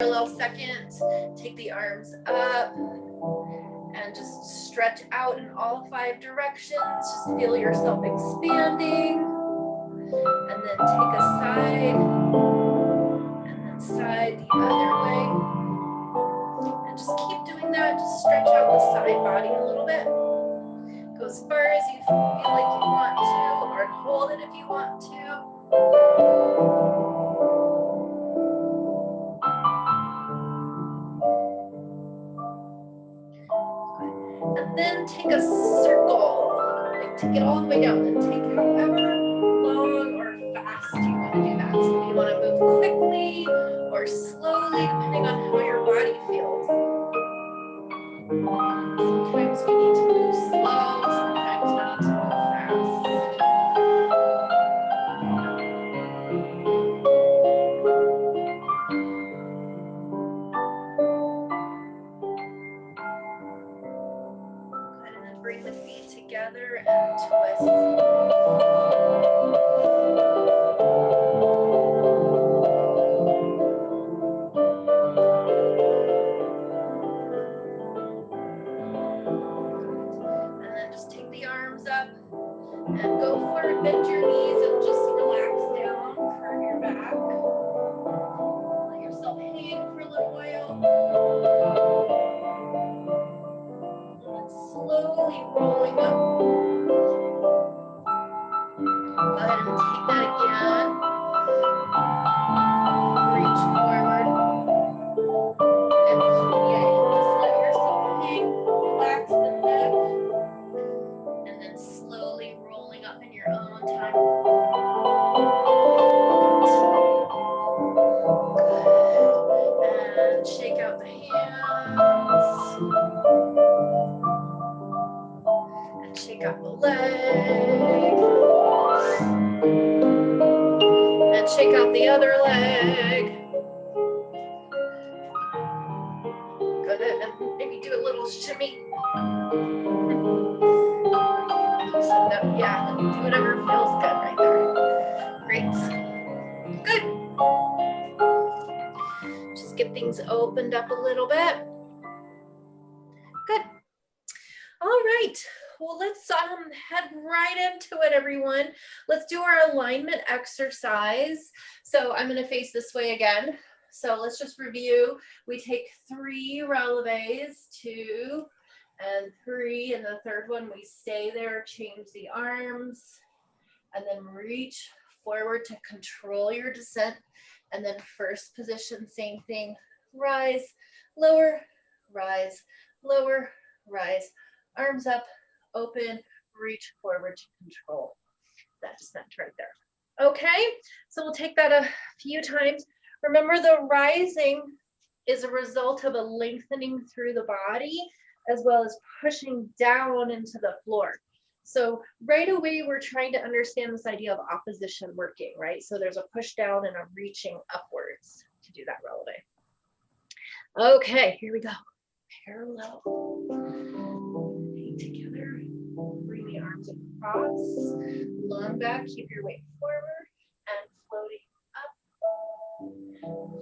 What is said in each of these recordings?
parallel second. Take the arms up and just stretch out in all 5 directions. Just feel yourself expanding. And then take a side, and then side the other way. And just keep doing that. Just stretch out the side body a little bit. Go as far as you feel like you want to, or hold it if you want to. And then take a circle, like take it all the way down, and take however long or fast you want to do that. So if you want to move quickly or slowly, depending on how your body feels. Sometimes we need to move slow, sometimes we need to move fast. And then bring the feet together and twist. And then just take the arms up and go forward, bend your knees and just relax down, curve your back. Let yourself hang for a little while. And slowly rolling up. Go ahead and take that again. Reach forward. And yeah, just let yourself hang, relax the neck. And then slowly rolling up in your own time. Good. And shake out the hands. And shake out the leg. And shake out the other leg. Good. And maybe do a little shimmy. Loosen up. Yeah, do whatever feels good right there. Great. Good. Just get things opened up a little bit. Good. All right. Well, let's head right into it, everyone. Let's do our alignment exercise. So I'm going to face this way again. So let's just review. We take 3 releves, 2 and 3, and the third one we stay there, change the arms, and then reach forward to control your descent. And then first position, same thing, rise, lower, rise, lower, rise, arms up, open, reach forward to control that descent right there. Okay, so we'll take that a few times. Remember, the rising is a result of a lengthening through the body as well as pushing down into the floor. So right away, we're trying to understand this idea of opposition working, right? So there's a push down and a reaching upwards to do that releve. Okay, here we go. Parallel. Feet together. Bring the arms across. Long back. Keep your weight forward and floating up,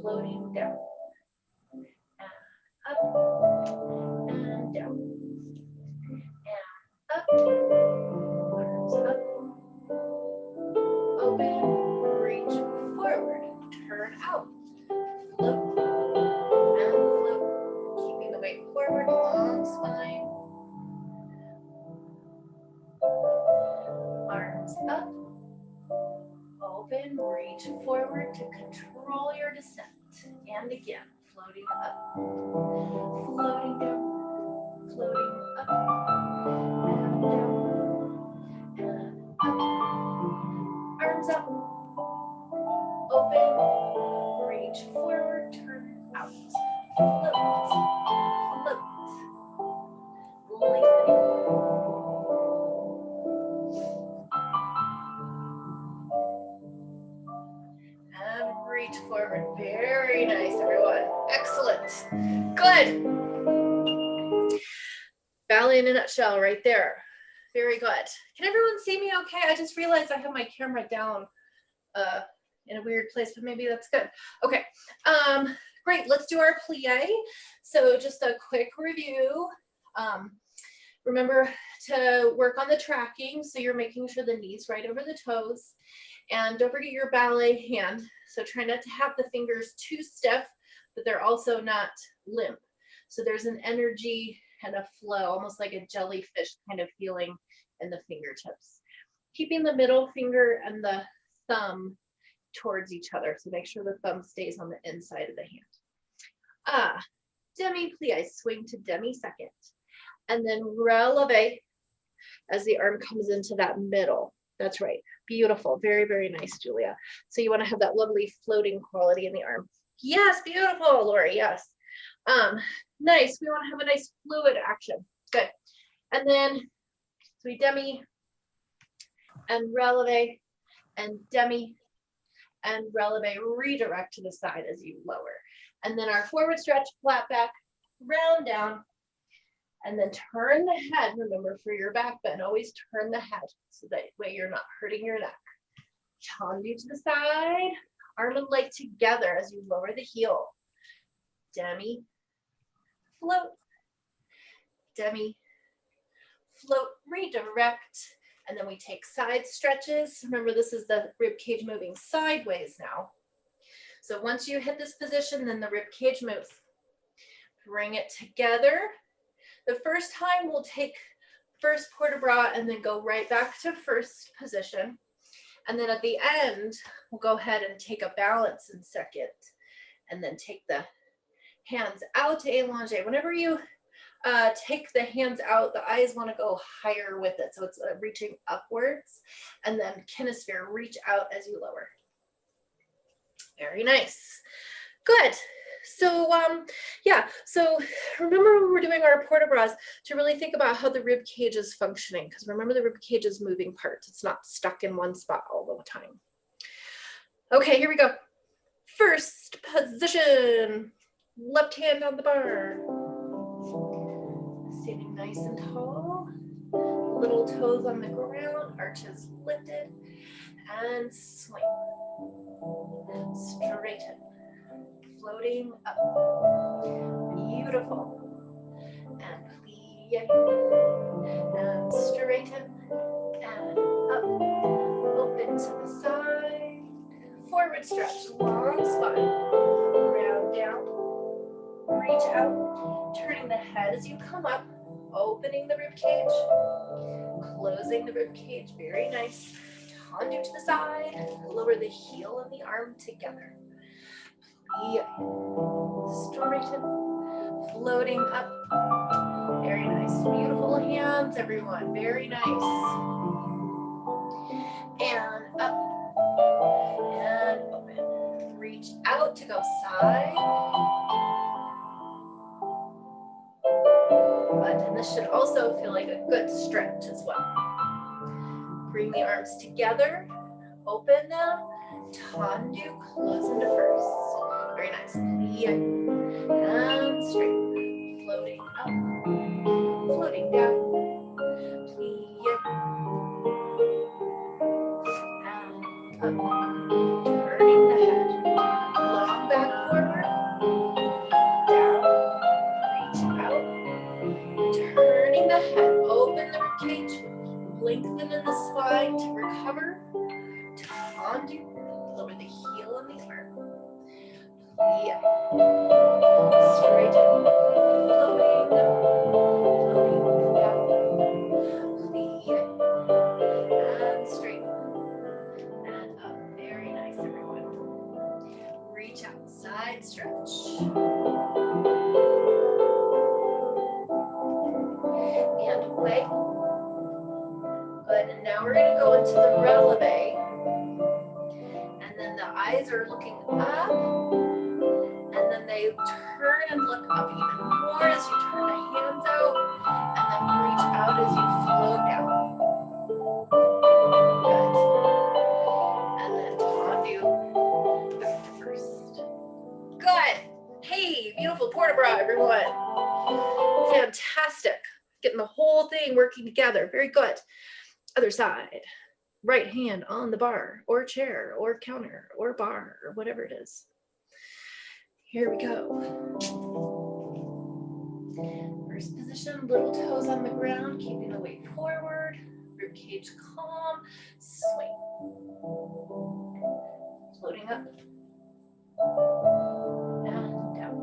floating down, and up and down, and up. Arms up. Open. Reach forward. Turn out. Float. Keeping the weight forward, long spine. Arms up. Open, reach forward to control your descent. And again, floating up, floating down, floating up, and down, and up. Arms up. Open, reach forward, turn out. Float, float, lengthening. And reach forward. Very nice, everyone. Excellent. Good. Ballet in a nutshell right there. Very good. Can everyone see me okay? I just realized I have my camera down in a weird place, but maybe that's good. Okay. Great, let's do our plie. So just a quick review. Remember to work on the tracking, so you're making sure the knees right over the toes. And don't forget your ballet hand. So try not to have the fingers too stiff, but they're also not limp. So there's an energy and a flow, almost like a jellyfish kind of feeling in the fingertips. Keeping the middle finger and the thumb towards each other. So make sure the thumb stays on the inside of the hand. Demi plie, swing to demi second. And then releve as the arm comes into that middle. That's right. Beautiful. Very, very nice, Julia. So you want to have that lovely floating quality in the arm. Yes, beautiful, Lori. Yes. Nice. We want to have a nice fluid action. Good. And then so we demi and releve and demi and releve, redirect to the side as you lower. And then our forward stretch, flat back, round down, and then turn the head. Remember, for your back bend, always turn the head so that way you're not hurting your neck. Chandu to the side, arm and leg together as you lower the heel. Demi, float, demi, float, redirect, and then we take side stretches. Remember, this is the rib cage moving sideways now. So once you hit this position, then the rib cage moves. Bring it together. The first time we'll take first port de bras and then go right back to first position. And then at the end, we'll go ahead and take a balance in second. And then take the hands out to allongé. Whenever you take the hands out, the eyes want to go higher with it. So it's reaching upwards. And then kinesphere, reach out as you lower. Very nice. Good. So yeah, so remember when we're doing our port de bras to really think about how the rib cage is functioning, because remember the rib cage is moving parts. It's not stuck in one spot all the time. Okay, here we go. First position, left hand on the bar. Standing nice and tall, little toes on the ground, arches lifted, and swing. Straighten. Floating up. Beautiful. And plie. And straighten. And up. Open to the side. Forward stretch. Long spine. Round down. Reach out. Turning the head as you come up. Opening the rib cage. Closing the rib cage. Very nice. Tendu to the side. Lower the heel and the arm together. Straighten, floating up. Very nice. Beautiful hands, everyone. Very nice. And up and open. Reach out to go side. And this should also feel like a good stretch as well. Bring the arms together. Open them. Tendu, close into first. Very nice. Plie and straight. Floating up. Floating down. Plie and up. Turning the head. Long back forward. Down. Reach out. Turning the head. Open the ribcage. Lengthen in the spine to recover. Tendu. Lower the heel and the arm. Plie. Straighten. Floating up. Floating down. Plie. And straighten. And up. Very nice, everyone. Reach out. Side stretch. And away. Good. And now we're going to go into the releve. And then the eyes are looking up, and then they turn and look up even more as you turn the hands out, and then reach out as you float down. Good. And then tendu back to first. Good. Hey, beautiful port de bras, everyone. Fantastic. Getting the whole thing working together. Very good. Other side. Right hand on the bar or chair or counter or bar or whatever it is. Here we go. First position, little toes on the ground, keeping the weight forward, rib cage calm, swing. Floating up and down.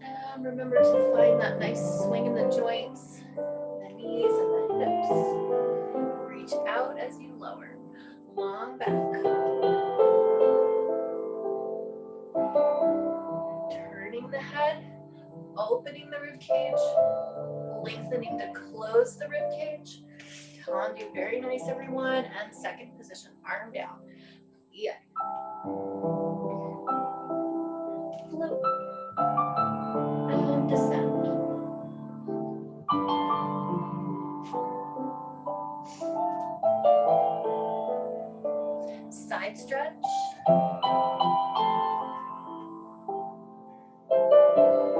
And remember to find that nice swing in the joints, the knees and the hips. Reach out as you lower. Long back. Turning the head, opening the rib cage, lengthening to close the rib cage. Tendu, very nice everyone. And second position, arm down. Yeah. Float. And descend. Side stretch.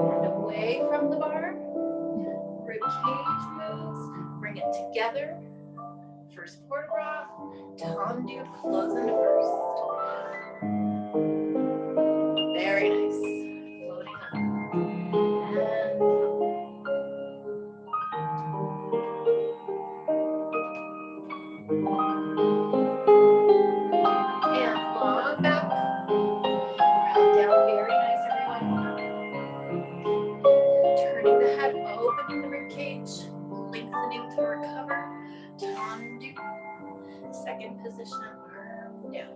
And away from the bar. Rib cage moves. Bring it together. First port bras. Tendu, close into first. Very nice. Floating up. And long back. Round down. Very nice, everyone. Turning the head, opening the rib cage, lengthening to recover. Tendu. Second position, arm down.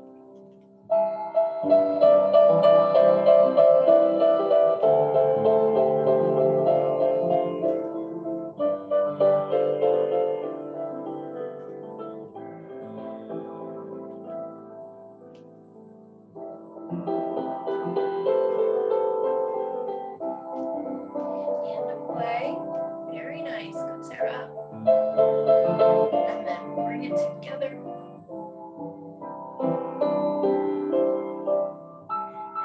And away. Very nice. Good, Sarah. And then bring it together.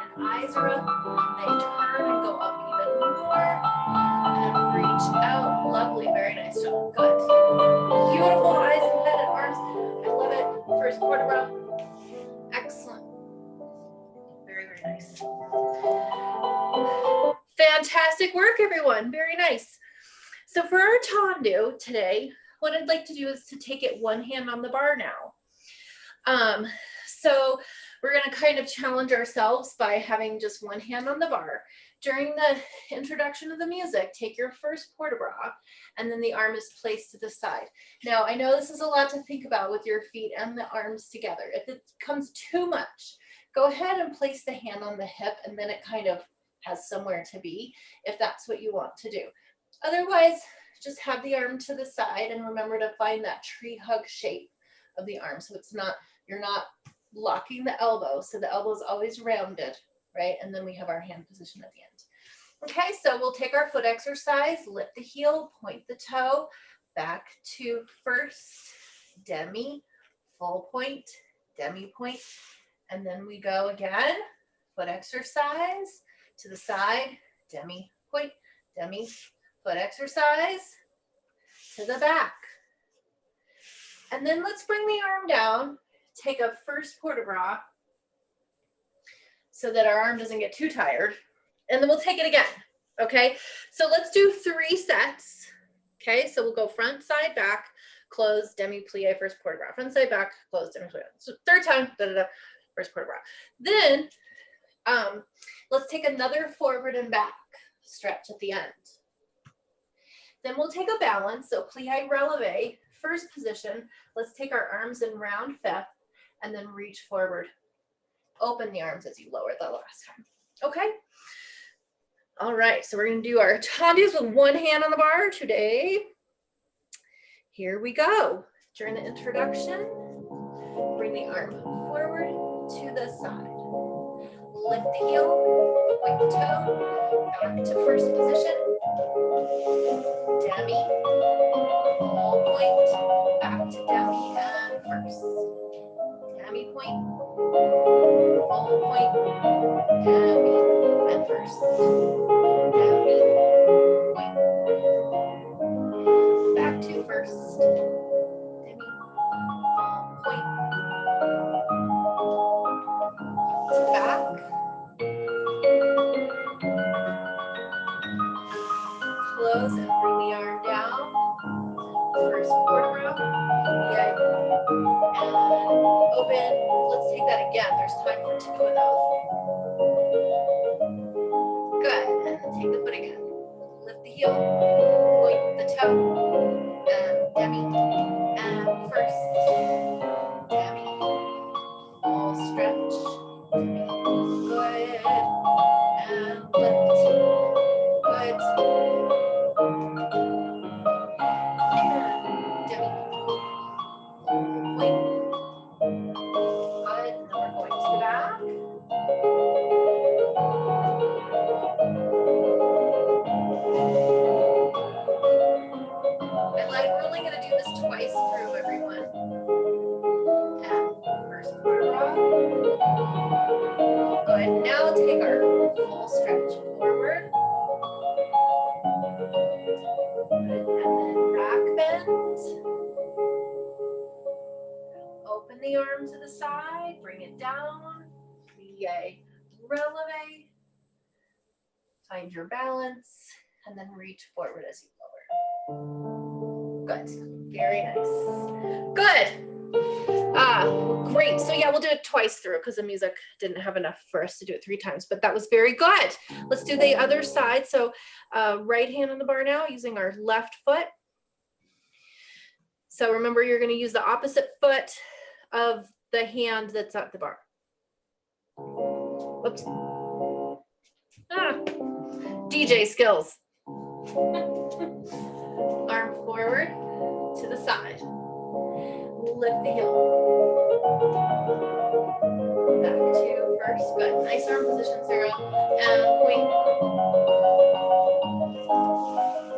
And eyes are up. And they turn and go up even more. And reach out. Lovely. Very nice job. Good. Beautiful eyes and head and arms. I love it. First quarter bra. Excellent. Very, very nice. Fantastic work, everyone. Very nice. So for our tendu today, what I'd like to do is to take it one hand on the bar now. So we're going to kind of challenge ourselves by having just one hand on the bar. During the introduction of the music, take your first port bras, and then the arm is placed to the side. Now, I know this is a lot to think about with your feet and the arms together. If it becomes too much, go ahead and place the hand on the hip, and then it kind of has somewhere to be, if that's what you want to do. Otherwise, just have the arm to the side, and remember to find that tree hug shape of the arm, so it's not, you're not locking the elbow, so the elbow is always rounded, right? And then we have our hand position at the end. Okay, so we'll take our foot exercise, lift the heel, point the toe, back to first, demi, full point, demi point, and then we go again, foot exercise, to the side, demi point, demi, foot exercise, to the back. And then let's bring the arm down, take a first port bras so that our arm doesn't get too tired. And then we'll take it again, okay? So let's do 3 sets, okay? So we'll go front, side, back, close, demi-plie, first port bras. Front, side, back, close, demi-plie. So third time, da-da-da, first port bras. Then let's take another forward and back stretch at the end. Then we'll take a balance, so plie, releve, first position. Let's take our arms in round fifth and then reach forward. Open the arms as you lower the last time. Okay? All right, so we're going to do our tendus with one hand on the bar today. Here we go. During the introduction, bring the arm forward to the side. Lift the heel, point the toe, back to first position. Demi, full point, back to demi and first. Demi point, full point, demi and first. Demi, point, back to first. Demi, point, to back. Good. And then take the foot again. Lift the heel, point the toe, and demi, and first, demi, full stretch, demi, good, and lift, good, and demi, full point, good, and then we're going to the back. We're only going to do this twice through, everyone. And first quarter rock. Good. Now take our full stretch forward. Good. And then back bend. Open the arm to the side. Bring it down. Plie, releve. Find your balance. And then reach forward as you lower. Good. Very nice. Good. Great. So yeah, we'll do it twice through because the music didn't have enough for us to do it 3 times, but that was very good. Let's do the other side. So right hand on the bar now using our left foot. So remember, you're going to use the opposite foot of the hand that's at the bar. Whoops. DJ skills. Arm forward to the side. Lift the heel. Back to first. Good. Nice arm position, Sarah. And point.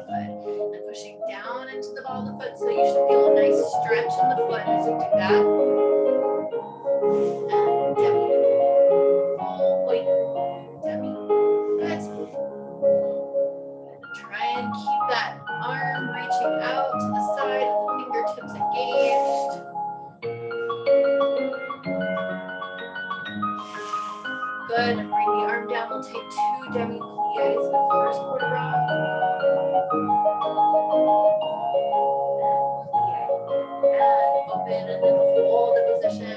Good. And pushing down into the ball of the foot, so you should feel a nice stretch in the foot as you do that. And demi. Full point. Demi. Good. And try and keep that arm reaching out to the side, the fingertips engaged. Good, and bring the arm down. We'll take 2 demi-plies with the first quarter rock. And open, and then hold the position.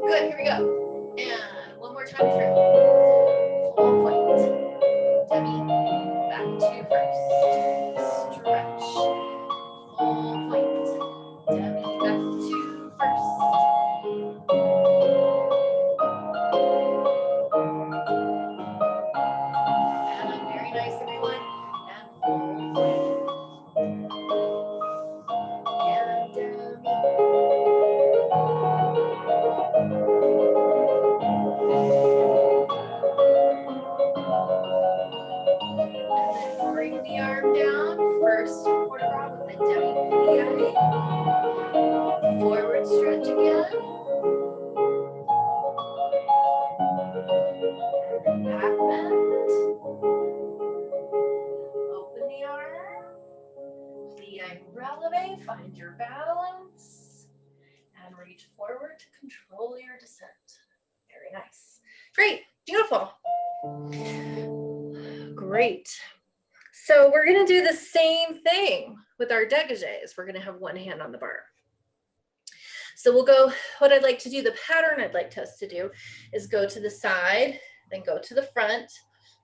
Good, here we go. And one more time through. Full point. Demi, back to first. Stretch. Full point. Demi, back to first. Very nice, everyone. And full point. And demi. And then bring the arm down. First quarter rock with the demi-plie. Forward stretch again. And then back bend. Open the arm. Plie, releve. Find your balance. And reach forward to control your descent. Very nice. Great. Beautiful. Great. So we're going to do the same thing with our dégagés. We're going to have one hand on the bar. So we'll go, what I'd like to do, the pattern I'd like us to do is go to the side, then go to the front,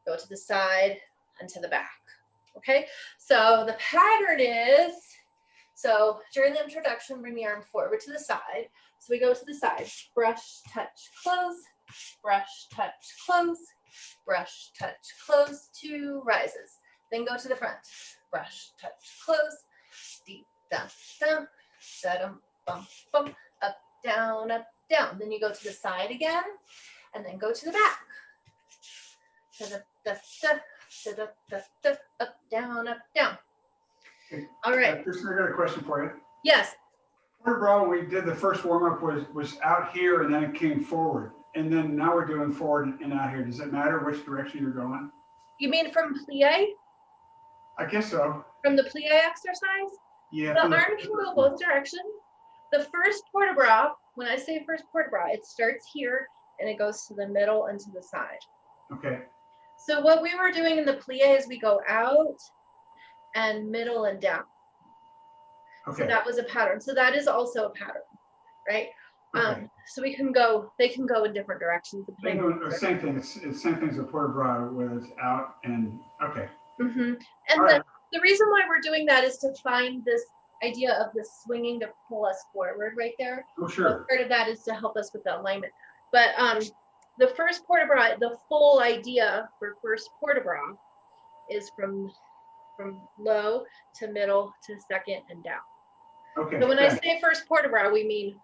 go to the side, and to the back. Okay, so the pattern is, so during the introduction, bring the arm forward to the side. So we go to the side, brush, touch, close, brush, touch, close, brush, touch, close, 2 rises. Then go to the front, brush, touch, close, deep, down, down, set-em, bump, bump, up, down, down. Then you go to the side again, and then go to the back. Up, down, up, down. Okay. All right. Kristen, I got a question for you. Yes. Vertebra, we did the first warm-up was out here and then it came forward. And then now we're doing forward and out here. Does it matter which direction you're going? You mean from plie? I guess so. From the plie exercise? Yeah. The arm can go both directions. The first port de bras, when I say first port de bras, it starts here and it goes to the middle and to the side. Okay. So what we were doing in the plie is we go out and middle and down. Okay. So that was a pattern. So that is also a pattern, right? Okay. So we can go, they can go in different directions. They go the same thing. It's same thing as a port bra, whether it's out and okay. And right. the reason why we're doing that is to find this idea of the swinging to pull us forward right there. Oh, sure. So part of that is to help us with the alignment. But the first port bra, the full idea for first port bra is from low to middle to second and down. Okay. So when I say first port bra, we mean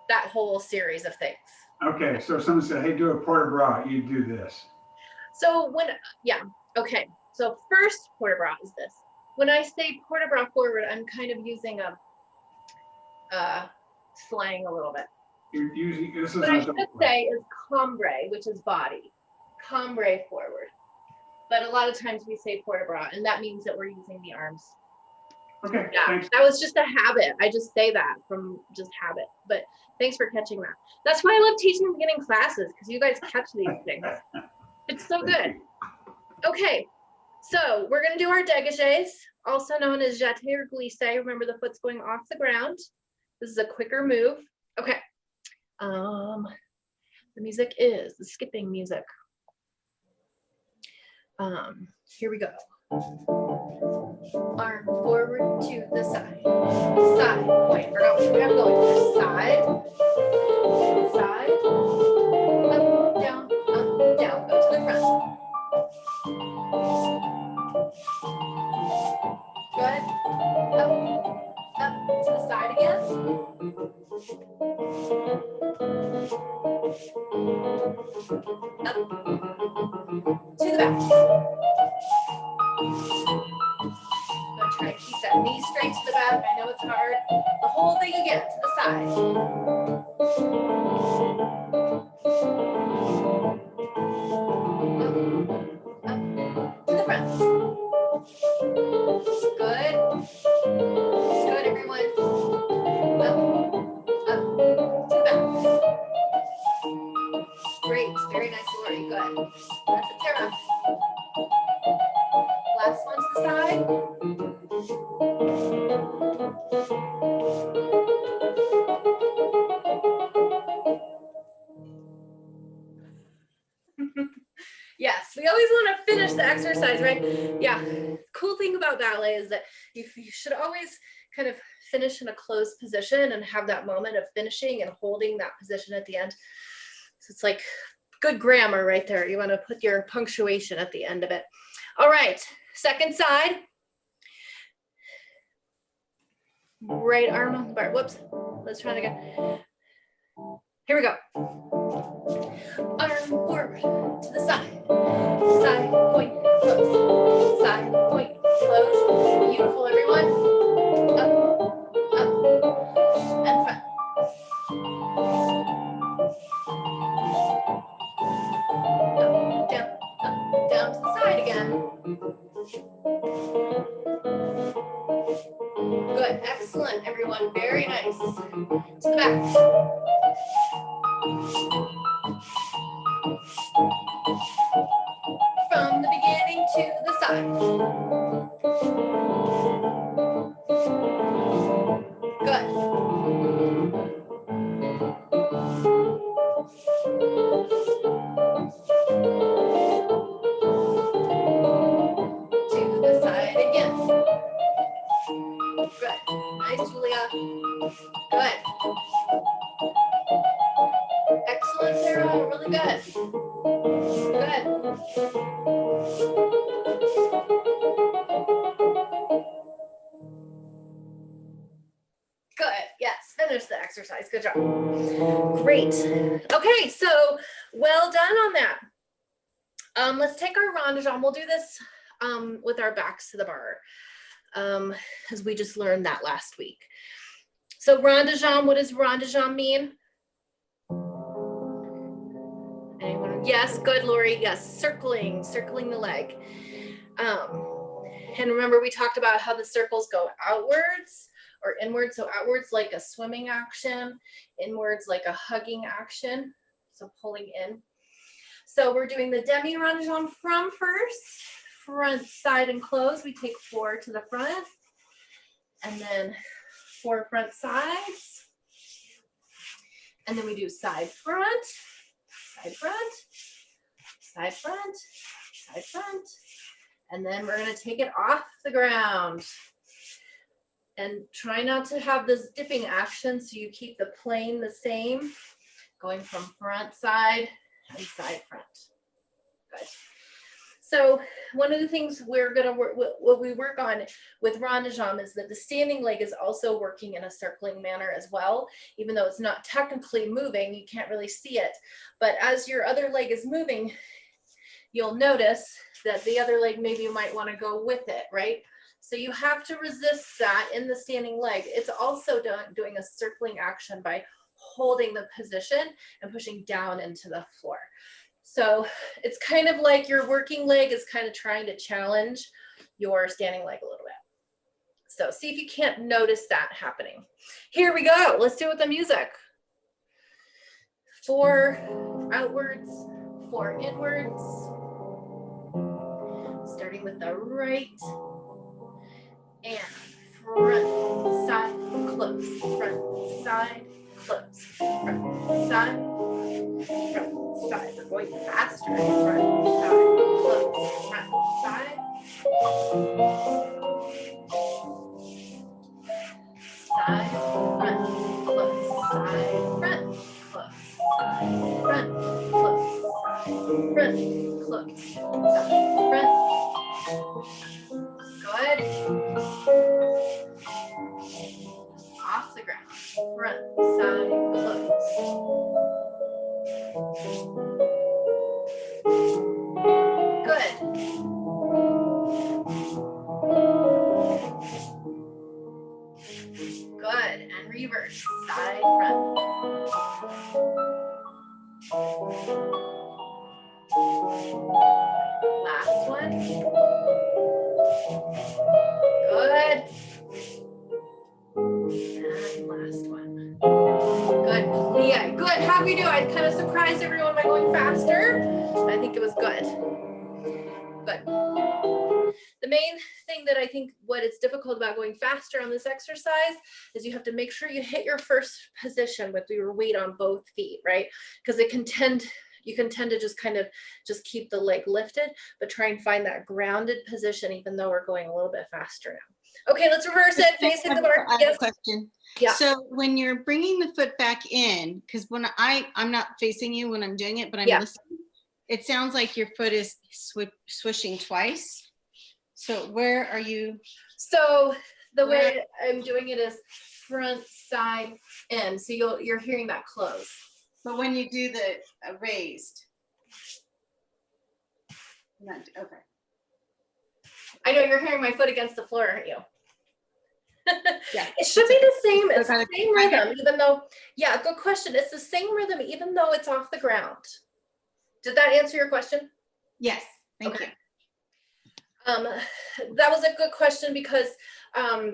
that whole series of things. Okay, so if someone said, hey, do a port bra, you do this. So okay. So first port bra is this. When I say port bra forward, I'm kind of using a slang a little bit. You're using this is what I should say is cambre, which is body. Cambre forward. But a lot of times we say port bra, and that means that we're using the arms. Okay. Yeah, thanks. that was just a habit. I just say that from just habit. But thanks for catching that. That's why I love teaching beginning classes, because you guys catch these things. It's so good. Okay, so we're going to do our dégagés, also known as jeté or glissé. Remember, the foot's going off the ground. This is a quicker move. Okay. The music is the skipping music. Here we go. Arm forward to the side. Side, point. Forgot which way I'm going here. Side. Side. Up, down, down. Go to the front. Good. Up to the side again. Up to the back. I'm trying to keep that knee straight to the back. I know it's hard. The whole thing again to the side. Up to the front. Good. Good, everyone. Up to the back. Great. Very nice, Lori. Good. That's it, Tara. Last one to the side. Yes, we always want to finish the exercise, right? Yeah. The cool thing about ballet is that you should always kind of finish in a closed position and have that moment of finishing and holding that position at the end. So it's like good grammar right there. You want to put your punctuation at the end of it. All right, second side. Right arm on the bar. Whoops. Let's try it again. Here we go. Arm forward to the side. Side, point, close. Side, point, close. Beautiful, everyone. Up, and front. Down to the side again. Good, excellent, everyone. Very nice. To the back. From the beginning to the side. Good. To the side again. Good. Nice, Julia. Good. Excellent, Sarah. Really good. Good. Good. Yes. Finish the exercise. Good job. Great. Okay. So well done on that. Let's take our rondegem. We'll do this with our backs to the bar, as we just learned that last week. So rondegem, what does rondegem mean? Anyone? Yes, good, Lori. Yes, circling the leg. And remember, we talked about how the circles go outwards or inwards. So outwards like a swimming action, inwards like a hugging action. So pulling in. So we're doing the demi rondegem from first, front, side, and close. We take 4 to the front, and then 4 front sides, And then we do side front, side front, side front, side front. And then we're gonna take it off the ground. And try not to have this dipping action so you keep the plane the same, going from front side and side front. Good. So one of the things we're gonna work, what we work on with rondejam is that the standing leg is also working in a circling manner as well. Even though it's not technically moving, you can't really see it. But as your other leg is moving, you'll notice that the other leg maybe you might wanna go with it, right? So you have to resist that in the standing leg. It's also doing a circling action by holding the position and pushing down into the floor. So it's kind of like your working leg is kind of trying to challenge your standing leg a little bit. So see if you can't notice that happening. Here we go. Let's do it with the music. 4 outwards, 4 inwards. Starting with the right. And front, side, close, front, side, close, front, side, front, side. We're going faster. Front, side, close, front, side. Side, front, close, side, front, close, side, front, close, side, front, close, side, front. Good. Off the ground. Front, side, close. Good. Good. And reverse. Side, front. Last one. Good. And last one. Good. Yeah, good. How'd we do? I kind of surprised everyone by going faster. I think it was good. Good. The main thing that I think what is difficult about going faster on this exercise is you have to make sure you hit your first position with your weight on both feet, right? Because you can tend to just keep the leg lifted, but try and find that grounded position even though we're going a little bit faster now. Okay, let's reverse it, facing the mark. I have a question. Yeah. So when you're bringing the foot back in, because when I'm not facing you when I'm doing it, but I'm listening, it sounds like your foot is swishing twice. So where are you? So the way I'm doing it is front, side, in. So you're hearing that close. But when you do the raised. Okay. I know you're hearing my foot against the floor, aren't you? Yeah. It should be the same. It's Okay. the same rhythm, even though, yeah, good question. It's the same rhythm, even though it's off the ground. Did that answer your question? Yes. Thank you. That was a good question because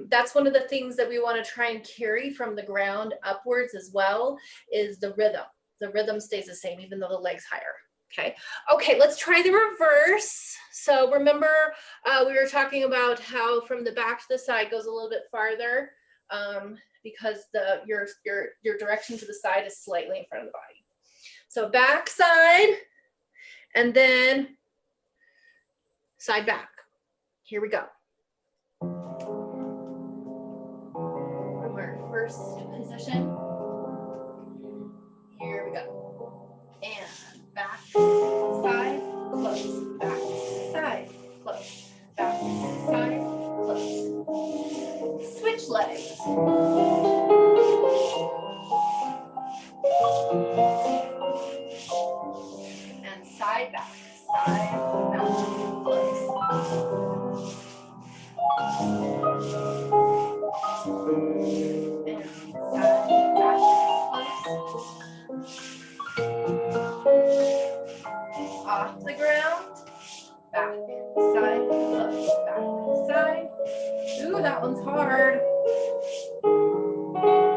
that's one of the things that we want to try and carry from the ground upwards as well is the rhythm. The rhythm stays the same even though the leg's higher. Okay, let's try the reverse. So remember we were talking about how from the back to the side goes a little bit farther because your direction to the side is slightly in front of the body. So back side and then side back. Here we go. From our first position. Here we go. And back, side, close, back, side, close, back, side, close. Switch legs. And side, back, close. And side, back, close. Off the ground, back, side, close, back, side. Ooh, that one's hard.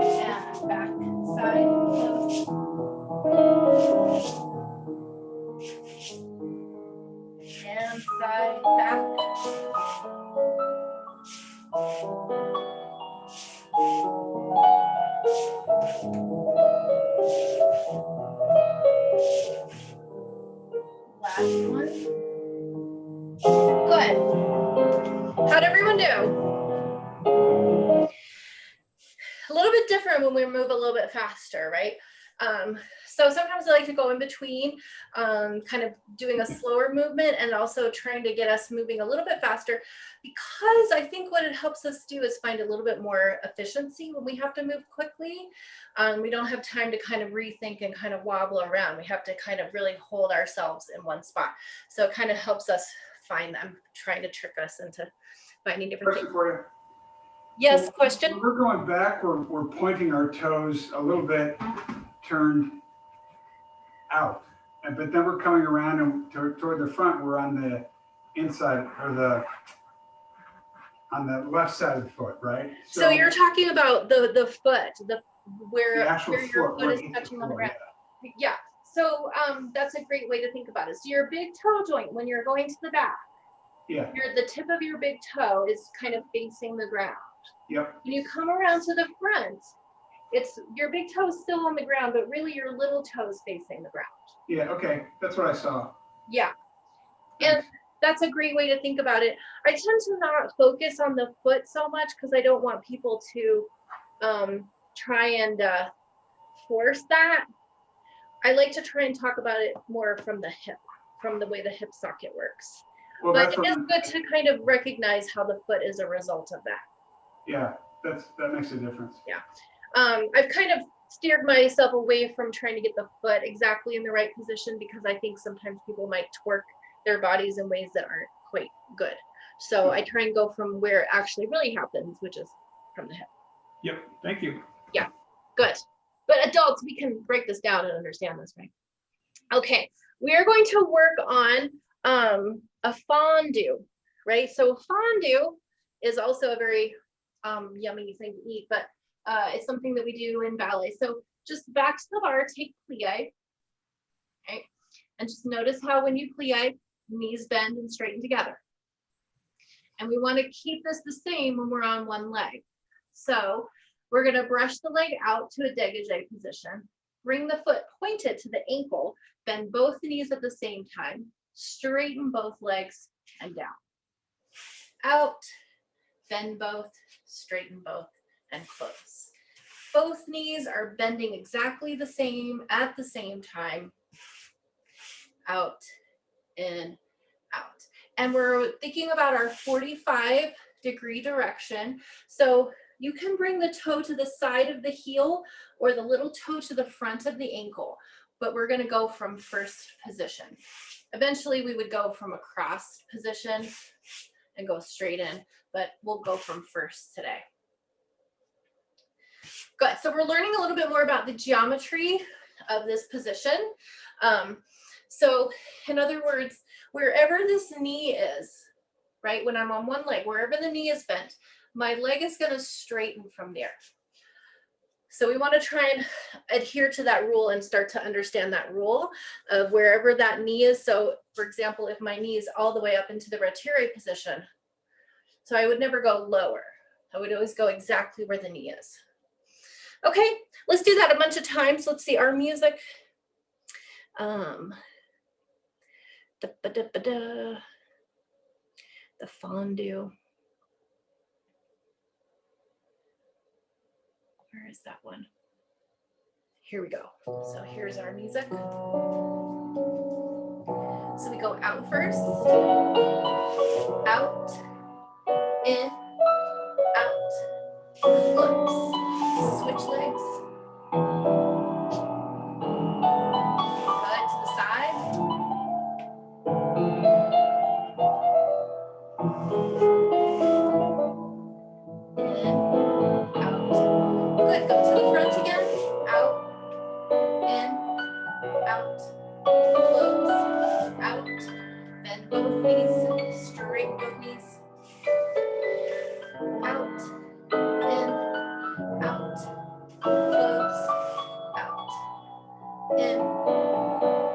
And back, side, close. And side, back. last one. Good. How'd everyone do? A little bit different when we move a little bit faster, right? So sometimes I like to go in between, kind of doing a slower movement and also trying to get us moving a little bit faster, because I think what it helps us do is find a little bit more efficiency when we have to move quickly. We don't have time to kind of rethink and kind of wobble around. We have to kind of really hold ourselves in one spot. So it kind of helps us find them, trying to trick us into finding different Question things. for you. Yes, So question? when we're going back, we're pointing our toes a little bit turned out. But then we're coming around and toward the front, we're on the inside or on the left side of the foot, right? So you're talking about the foot, where your foot is touching on the ground. Yeah. So that's a great way to think about it. So your big toe joint, when you're going to the back, yeah, the tip of your big toe is kind of facing the ground. Yep. When you come around to the front, it's your big toe is still on the ground, but really your little toe is facing the ground. Yeah, okay, that's what I saw. Yeah. And that's a great way to think about it. I tend to not focus on the foot so much because I don't want people to try and force that. I like to try and talk about it more from the hip, from the way the hip socket works. Well, but it is good to kind of recognize how the foot is a result of that. Yeah, that makes a difference. Yeah. I've kind of steered myself away from trying to get the foot exactly in the right position, because I think sometimes people might twerk their bodies in ways that aren't quite good. So I try and go from where it actually really happens, which is from the hip. Yep, thank you. Yeah, good. But adults, we can break this down and understand this, right? Okay, we are going to work on a fondue, right? So fondue is also a very yummy thing to eat, but it's something that we do in ballet. So just back to the bar, take plie, okay? And just notice how when you plie, knees bend and straighten together. And we want to keep this the same when we're on one leg. So we're going to brush the leg out to a dégagé position, bring the foot pointed to the ankle, bend both knees at the same time, straighten both legs and down. Out, bend both, straighten both, and close. Both knees are bending exactly the same at the same time. Out, in, out. And we're thinking about our 45-degree direction. So you can bring the toe to the side of the heel or the little toe to the front of the ankle, but we're going to go from first position. Eventually we would go from a crossed position and go straight in, but we'll go from first today. Good. So we're learning a little bit more about the geometry of this position. So in other words, wherever this knee is, right, when I'm on one leg, wherever the knee is bent, my leg is going to straighten from there. So we want to try and adhere to that rule and start to understand that rule of wherever that knee is. So for example, if my knee is all the way up into the retiré position, so I would never go lower. I would always go exactly where the knee is. Okay, let's do that a bunch of times. Let's see our music. The fondue. Where is that one? Here we go. So here's our music. So we go out first, out, in, out, flips, switch legs. Good, to the side. In, out. Good, go to the front again. Out, in, out, close, out. Bend both knees, straighten both knees. Out, in, out, close, out, in.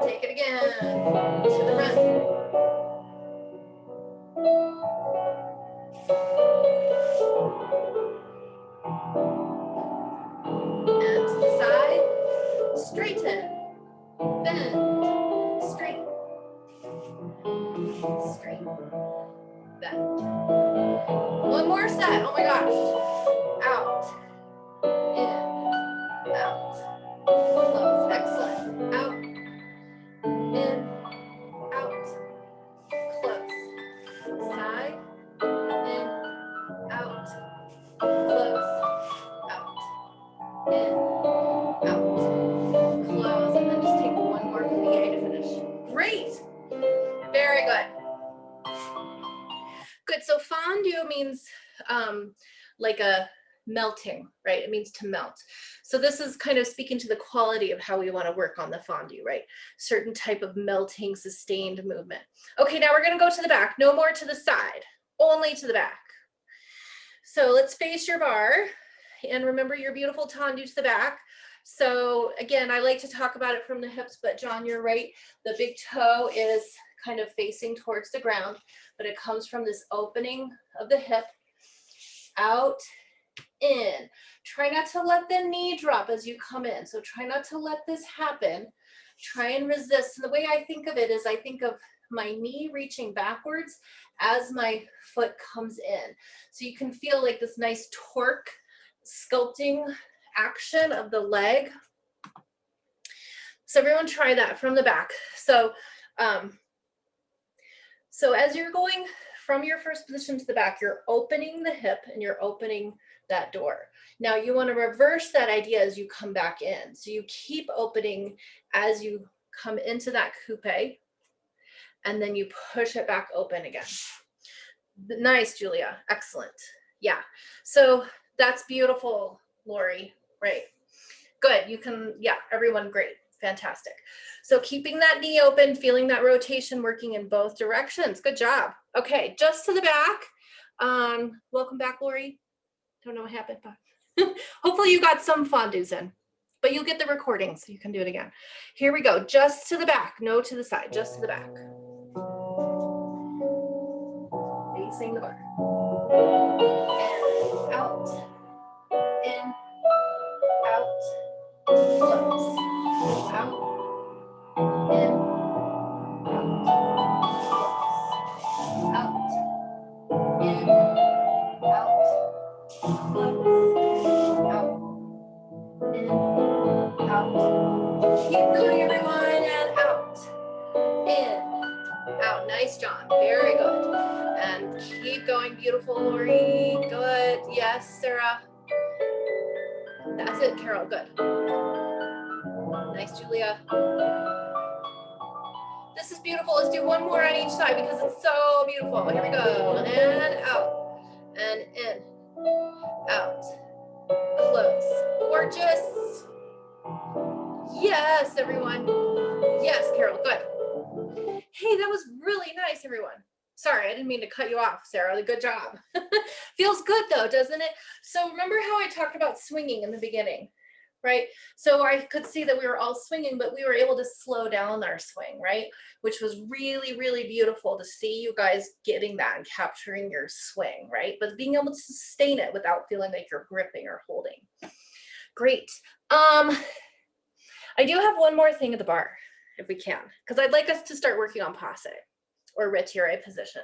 Take it again, to the front. And to the side, straighten, bend, straighten. straight, bend. One more set, oh my gosh. Out, in, out, close, excellent. Out, in, out, close. Side, in, out, close, out, in, out, close, and then just take one more plie to finish. Great, very good. Good, so fondue means like a melting, right? It means to melt. So this is kind of speaking to the quality of how we want to work on the fondue, right? Certain type of melting, sustained movement. Okay, now we're going to go to the back. No more to the side, only to the back. So let's face your bar and remember your beautiful tendu to the back. So again, I like to talk about it from the hips, but John, you're right. The big toe is kind of facing towards the ground, but it comes from this opening of the hip, out, in. Try not to let the knee drop as you come in. So try not to let this happen. Try and resist. And the way I think of it is I think of my knee reaching backwards as my foot comes in. So you can feel like this nice torque sculpting action of the leg. So everyone try that from the back. So as you're going from your first position to the back, you're opening the hip and you're opening that door. Now you want to reverse that idea as you come back in. So you keep opening as you come into that coupe and then you push it back open again. Nice, Julia. Excellent. Yeah. So that's beautiful, Lori. Right. Good. You can, yeah, everyone, great. Fantastic. So keeping that knee open, feeling that rotation working in both directions. Good job. Okay, just to the back. Welcome back, Lori. Don't know what happened, but hopefully you got some fondues in, but you'll get the recording so you can do it again. Here we go. Just to the back, no to the side, just to the back. Facing the bar. And out, in, out, close, out, in, out, in, out, close, out, in, out. Keep going, everyone, and out, in, out. Nice, John. Very good. And keep going. Beautiful, Lori. Good. Yes, Sarah. That's it, Carol. Good. Nice, Julia. This is beautiful. Let's do one more on each side because it's so beautiful. Here we go. And out. And in. Out. Close. Gorgeous. Yes, everyone. Yes, Carol. Good. Hey, that was really nice, everyone. Sorry, I didn't mean to cut you off, Sarah. Good job. Feels good, though, doesn't it? So remember how I talked about swinging in the beginning, right? So I could see that we were all swinging, but we were able to slow down our swing, right? Which was really, really beautiful to see you guys getting that and capturing your swing, right? But being able to sustain it without feeling like you're gripping or holding. Great. I do have one more thing at the bar, if we can, because I'd like us to start working on passe or retire position.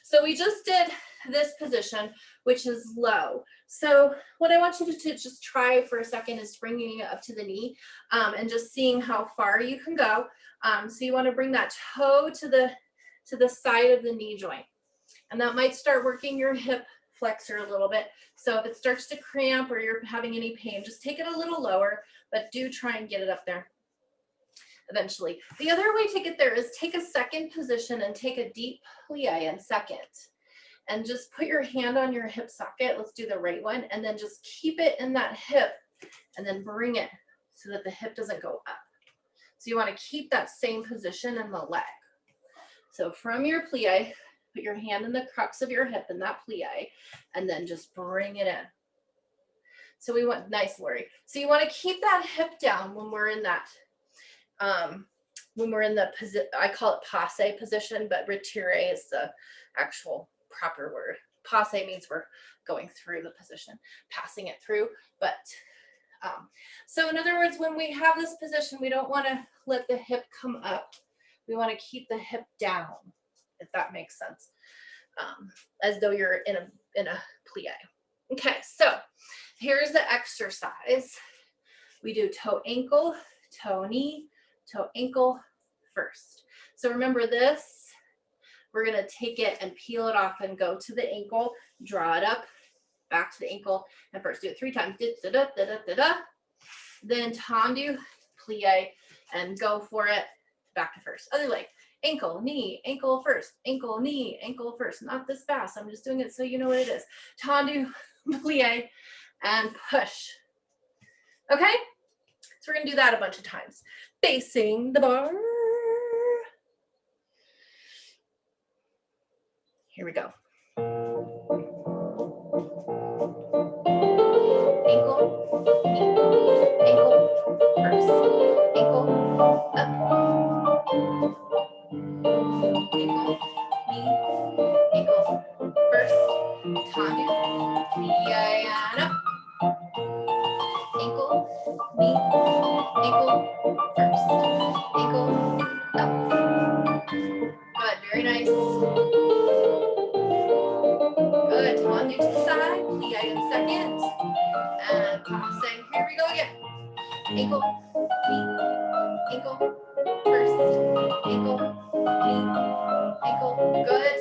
So we just did this position, which is low. So what I want you to just try for a second is bringing it up to the knee and just seeing how far you can go. So you want to bring that toe to the side of the knee joint. And that might start working your hip flexor a little bit. So if it starts to cramp or you're having any pain, just take it a little lower, but do try and get it up there eventually. The other way to get there is take a second position and take a deep plie in second. And just put your hand on your hip socket. Let's do the right one. And then just keep it in that hip and then bring it so that the hip doesn't go up. So you want to keep that same position in the leg. So from your plie, put your hand in the crux of your hip in that plie and then just bring it in. So we want, nice, Lori. So you want to keep that hip down when we're in that position. I call it passe position, but retire is the actual proper word. Passe means we're going through the position, passing it through. But so in other words, when we have this position, we don't want to let the hip come up. We want to keep the hip down. if that makes sense. As though you're in a plie. Okay, so here's the exercise. We do toe ankle, toe knee, toe ankle first. So remember this, we're gonna take it and peel it off and go to the ankle, draw it up, back to the ankle, and first do it 3 times. Da, da, da, da, da, da. Then tendu, plie, and go for it, back to first. Other leg, ankle, knee, ankle first, ankle, knee, ankle first. Not this fast, I'm just doing it so you know what it is. Tendu, plie, and push. Okay? So we're gonna do that a bunch of times. Facing the bar. Here we go. Ankle, knee, ankle, first, ankle, up, ankle, knee, ankle, first, tendu, plie, and up, ankle, knee, ankle, first, ankle, up. Good, very nice. Good, tendu to the side, plie in second, and passing. Here we go again. Ankle, knee, ankle, first, ankle, knee, ankle. Good.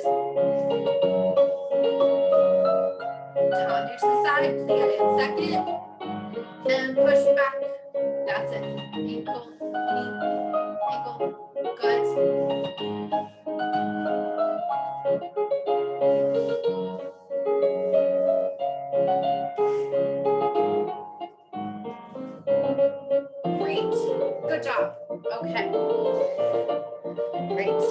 Tendu to the side, plie in second, and push back. That's it. Ankle, knee, ankle. Good. Great. Good job. Okay. Great.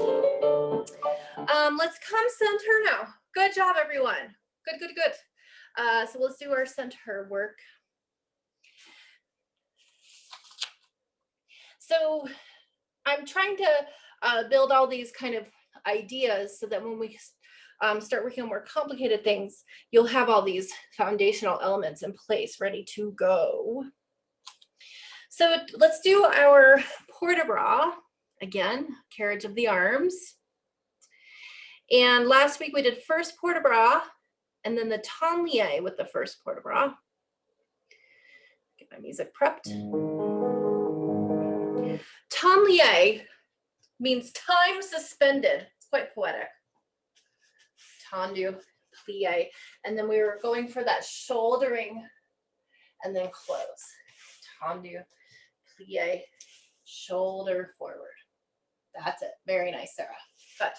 Let's come center now. Good job, everyone. Good, good, good. So let's do our center work. So I'm trying to build all these kind of ideas so that when we start working on more complicated things, you'll have all these foundational elements in place, ready to go. So let's do our port de bras. Again, carriage of the arms. And last week we did first port de bras and then the tendu with the first port de bras. Get my music prepped. Tendu means time suspended. It's quite poetic. Tendu, plie. And then we were going for that shouldering and then close. Tendu, plie, shoulder forward. That's it. Very nice, Sarah. Good.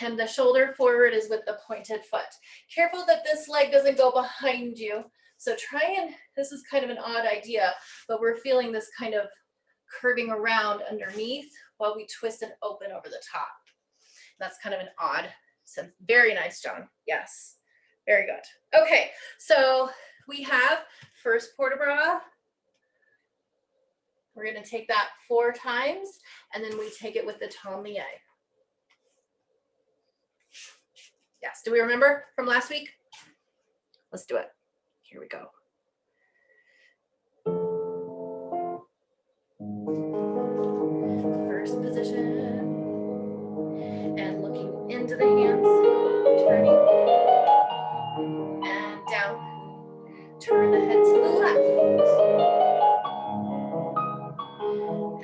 And the shoulder forward is with the pointed foot. Careful that this leg doesn't go behind you. So try and, this is kind of an odd idea, but we're feeling this kind of curving around underneath while we twist and open over the top. That's kind of an odd sense. Very nice, John. Yes. Very good. Okay. So we have first port de bras. We're going to take that 4 times and then we take it with the tendu. Yes. Do we remember from last week? Let's do it. Here we go. First position. And looking into the hands. Turning. And down. Turn the head to the left.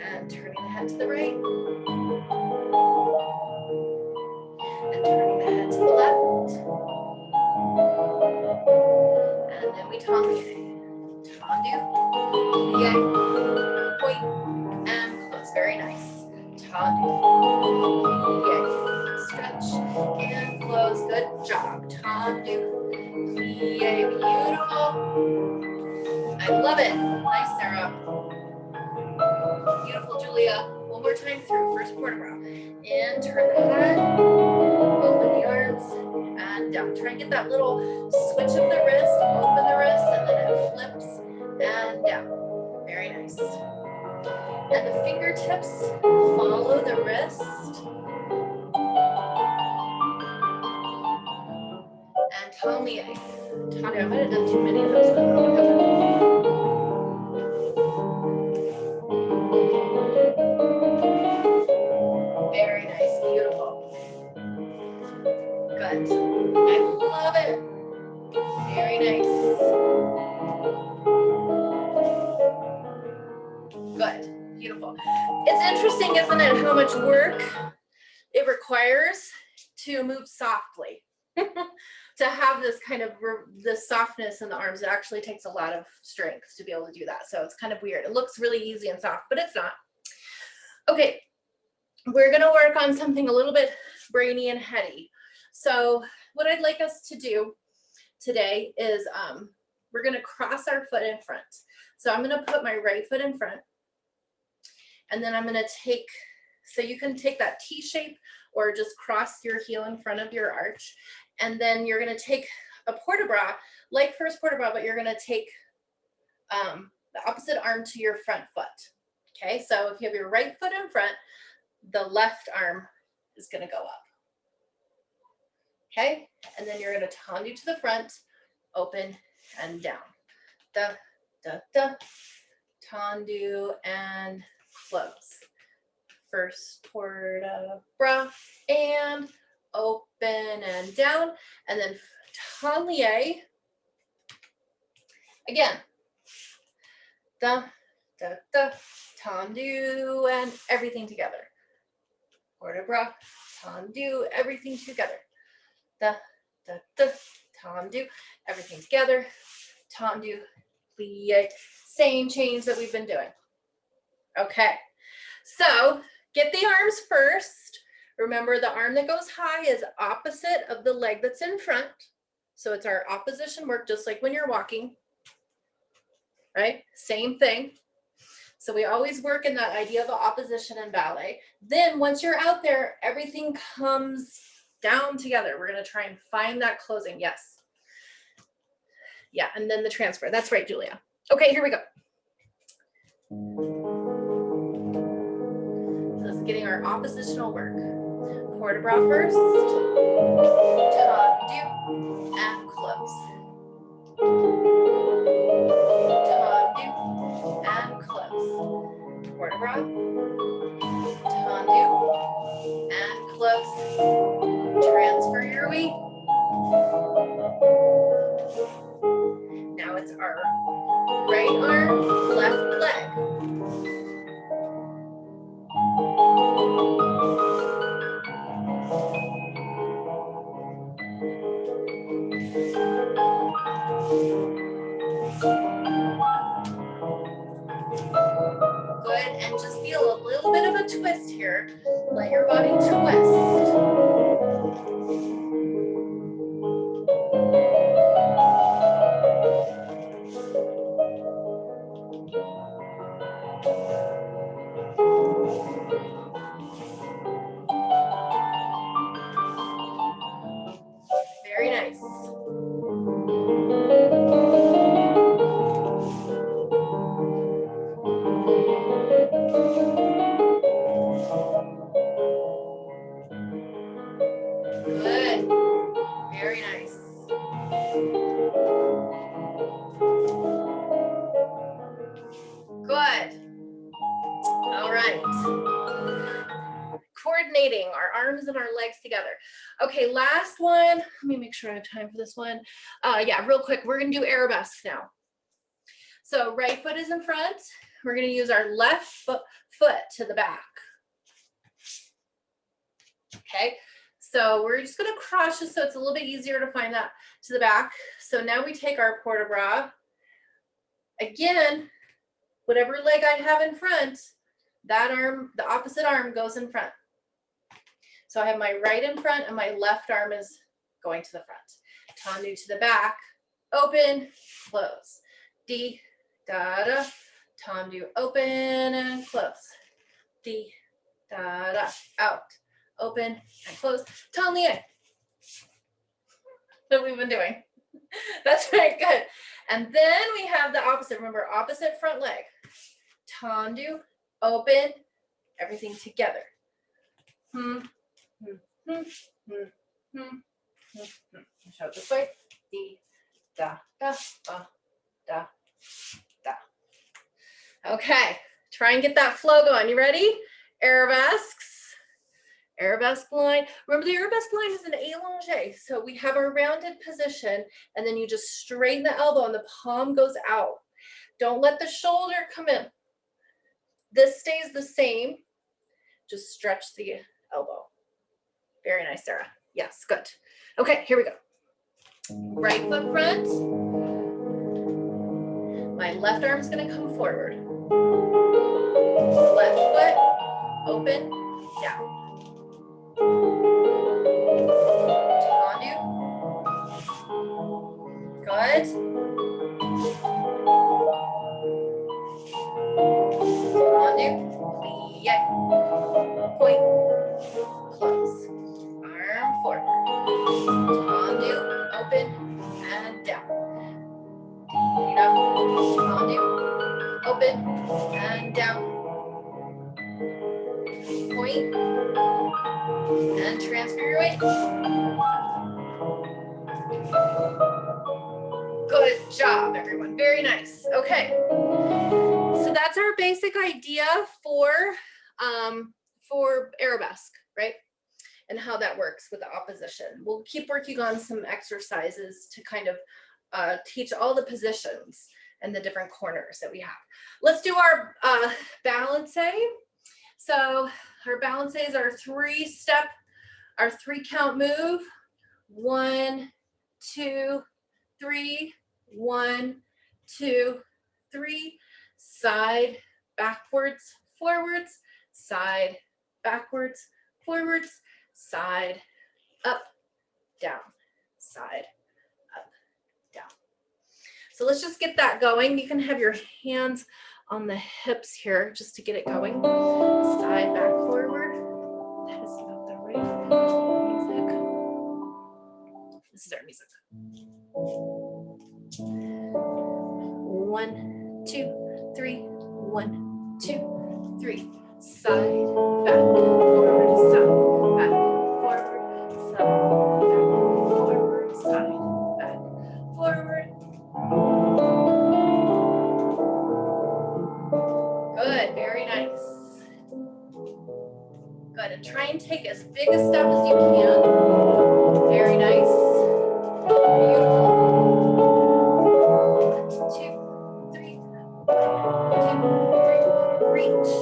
And turning the head to the right. And turning the head to the left. And then we tendu. Tendu, plie, point, and close. Very nice. Tendu, plie, stretch, and close. Good job. Tendu, plie, beautiful. I love it. Nice, Sarah. Beautiful, Julia. One more time through. First port de bras. In, turn the head, open the arms, and down. Try and get that little switch of the wrist, open the wrist, and then it flips and down. Very nice. And the fingertips follow the wrist. And tendu. Tendu, I might have done too many of those. Very nice, beautiful. Good. I love it. Very nice. Good. Beautiful. It's interesting, isn't it, how much work it requires to move softly. To have this kind of this softness in the arms, it actually takes a lot of strength to be able to do that. So it's kind of weird. It looks really easy and soft, but it's not. Okay, we're gonna work on something a little bit brainy and heady. So what I'd like us to do today is we're gonna cross our foot in front. So I'm gonna put my right foot in front, and then I'm gonna take, so you can take that T shape or just cross your heel in front of your arch. And then you're gonna take a port-de-bras, like first port-de-bras, but you're gonna take the opposite arm to your front foot. Okay, so if you have your right foot in front, the left arm is gonna go up. Okay, and then you're gonna tendu to the front, open and down. Da, da, da, tendu and close. First port-de-bras and open and down, and then tablier. Again, da, da, da, tendu and everything together. Port-de-bras, tendu, everything together. Da, da, da, tendu, everything together. Tendu, plie, same change that we've been doing. Okay, so get the arms first. Remember, the arm that goes high is opposite of the leg that's in front. So it's our opposition work, just like when you're walking, right? Same thing. So we always work in that idea of opposition in ballet. Then once you're out there, everything comes down together. We're gonna try and find that closing, yes. Yeah, and then the transfer. That's right, Julia. Okay, here we go. So this is getting our oppositional work. Port-de-bras first, tendu, and close. Tendu, and close. Port-de-bras, tendu, and close. Transfer your weight. Now it's our right arm, left leg. Good, and just feel a little bit of a twist here. Let your body twist. Very nice. Good. Very nice. Good. All right. Coordinating our arms and our legs together. Okay, last one. Let me make sure I have time for this one. Yeah, real quick, we're gonna do arabesque now. So right foot is in front. We're gonna use our left foot to the back. Okay, so we're just gonna cross just so it's a little bit easier to find that to the back. So now we take our port-de-bras. Again, whatever leg I have in front, that arm, the opposite arm goes in front. So I have my right in front and my left arm is going to the front. Tendu to the back, open, close. D, da, da, tendu, open and close. D, da, da, out, open and close. Tablier. That we've been doing. That's very good. And then we have the opposite. Remember, opposite front leg. Tendu, open, everything together. Show it this way. D, da, da, da, da. Okay, try and get that flow going. You ready? Arabesques. Arabesque line. Remember, the arabesque line is an allongé. So we have our rounded position, and then you just straighten the elbow and the palm goes out. Don't let the shoulder come in. This stays the same. Just stretch the elbow. Very nice, Sarah. Yes, good. Okay, here we go. Right foot front. My left arm is going to come forward. Left foot, open, down. Tendu. Good. Tendu. Plie. Point. Close. Arm forward. Tendu. Open and down. Feet up. Tendu. Open and down. Point. And transfer your weight. Good job, everyone. Very nice. Okay. So that's our basic idea for arabesque, right? And how that works with the opposition. We'll keep working on some exercises to kind of teach all the positions and the different corners that we have. Let's do our balancé. So our balancés are our 3-count move. 1, 2, 3, 1, 2, 3, side, backwards, forwards, side, backwards, forwards, side, up, down, side, up, down. So let's just get that going. You can have your hands on the hips here just to get it going. Side, back, forward. That is about the right music. This is our music. 1, 2, 3, 1, 2, 3. Side, back, forward, side, back, forward, side, back, forward, good, very nice. Good, and try and take as big a step as you can. Very nice. Beautiful. 1, 2, 3. 1, 2, 3. Reach.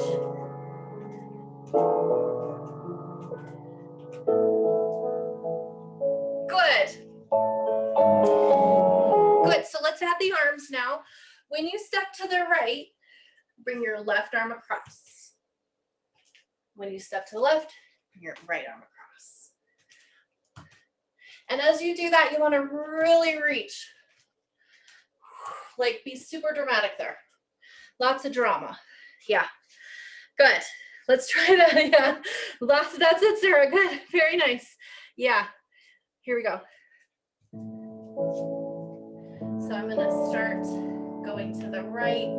Good. Good. So let's add the arms now. When you step to the right, bring your left arm across. When you step to the left, bring your right arm across. And as you do that, you want to really reach. Like, be super dramatic there. Lots of drama. Yeah. Good. Let's try that. Yeah. That's it, Sarah. Good. Very nice. Yeah. Here we go. So I'm going to start going to the right,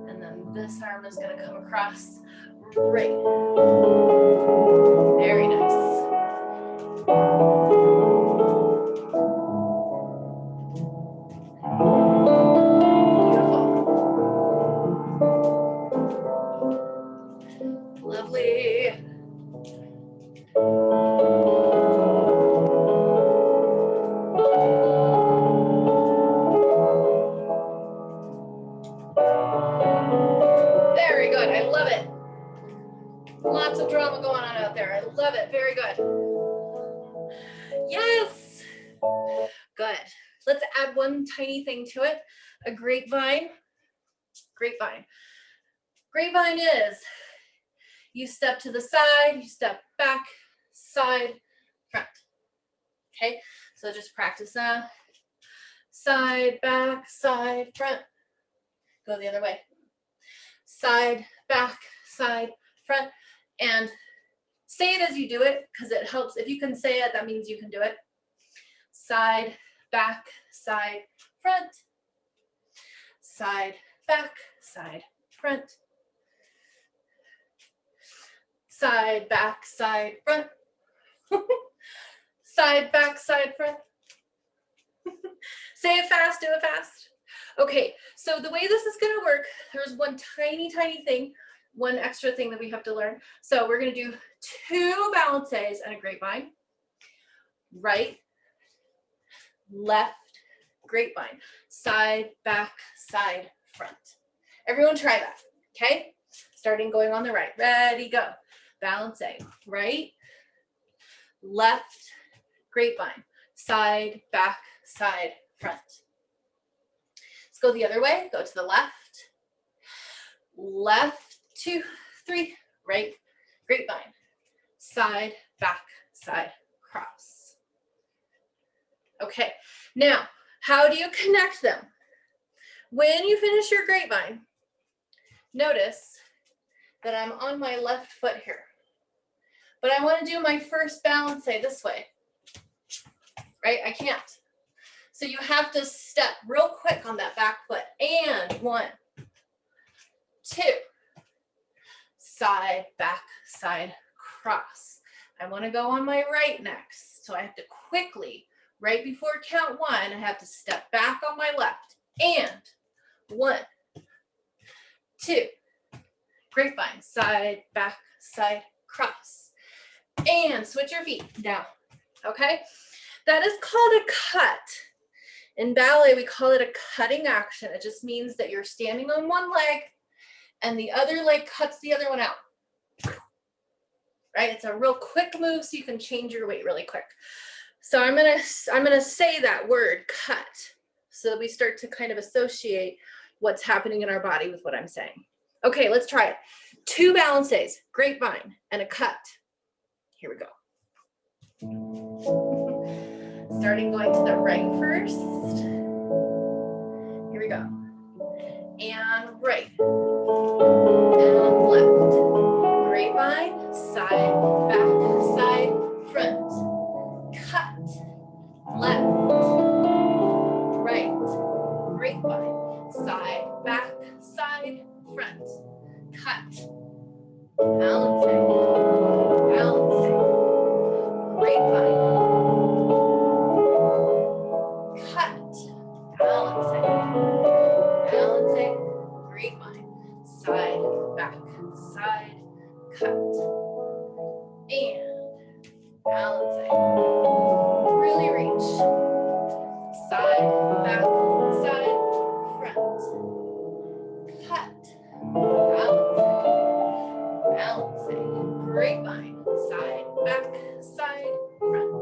and then this arm is going to come across right. Very nice. Beautiful. Lovely. Very good. I love it. Lots of drama going on out there. I love it. Very good. Yes. Good. Let's add one tiny thing to it. A grapevine. Grapevine. Grapevine is you step to the side, you step back, side, front. Okay, so just practice that. Side, back, side, front. Go the other way. Side, back, side, front. And say it as you do it, because it helps. If you can say it, that means you can do it. Side, back, side, front. Side, back, side, front. Side, back, side, front. Side, back, side, front. Say it fast, do it fast. Okay, so the way this is gonna work, there's one tiny, tiny thing. one extra thing that we have to learn. So we're going to do 2 balances and a grapevine. Right, left, grapevine, side, back, side, front. Everyone try that, okay? Starting going on the right. Ready, go. Balancing. Right, left, grapevine, side, back, side, front. Let's go the other way. Go to the left. Left, 2, 3, right, grapevine, side, back, side, cross. Okay, now, how do you connect them? When you finish your grapevine, notice that I'm on my left foot here, but I want to do my first balance this way, right? I can't. So you have to step real quick on that back foot. And 1, 2, side, back, side, cross. I want to go on my right next. So I have to quickly, right before count 1, I have to step back on my left. And 1, 2, grapevine, side, back, side, cross. And switch your feet down, okay? That is called a cut. In ballet, we call it a cutting action. It just means that you're standing on one leg and the other leg cuts the other one out, right? It's a real quick move so you can change your weight really quick. So I'm gonna say that word, cut, so that we start to kind of associate what's happening in our body with what I'm saying. Okay, let's try it. 2 balances, grapevine, and a cut. Here we go. Starting going to the right first. Here we go. And right. And left. Grapevine, side, back, side, front. Cut. Left. Right. Grapevine, side, back, side, front. Cut. Balancing. Balancing. Grapevine. Cut. Balancing. Balancing. Grapevine. Side, back, side, cut. And balancing. Really reach. Side, back, side, front. Cut. Balancing. Balancing. Grapevine. Side, back, side, front.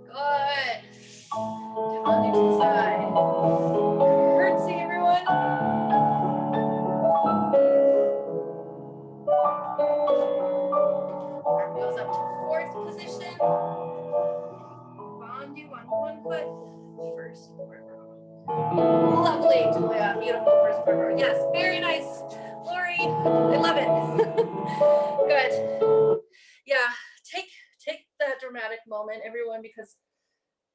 Good. Down to the side. Curtsy, everyone. Arm goes up to 4th position. Bandu on one foot. First forward row. Lovely, Julia. Beautiful first forward row. Yes, very nice. Lori, I love it. Good. Yeah, take that dramatic moment, everyone, because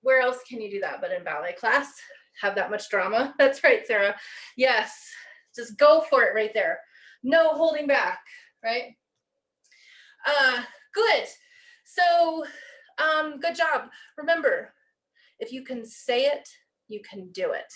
where else can you do that but in ballet class? Have that much drama? That's right, Sarah. Yes, just go for it right there. No holding back, right? Good. So, good job. Remember, if you can say it, you can do it.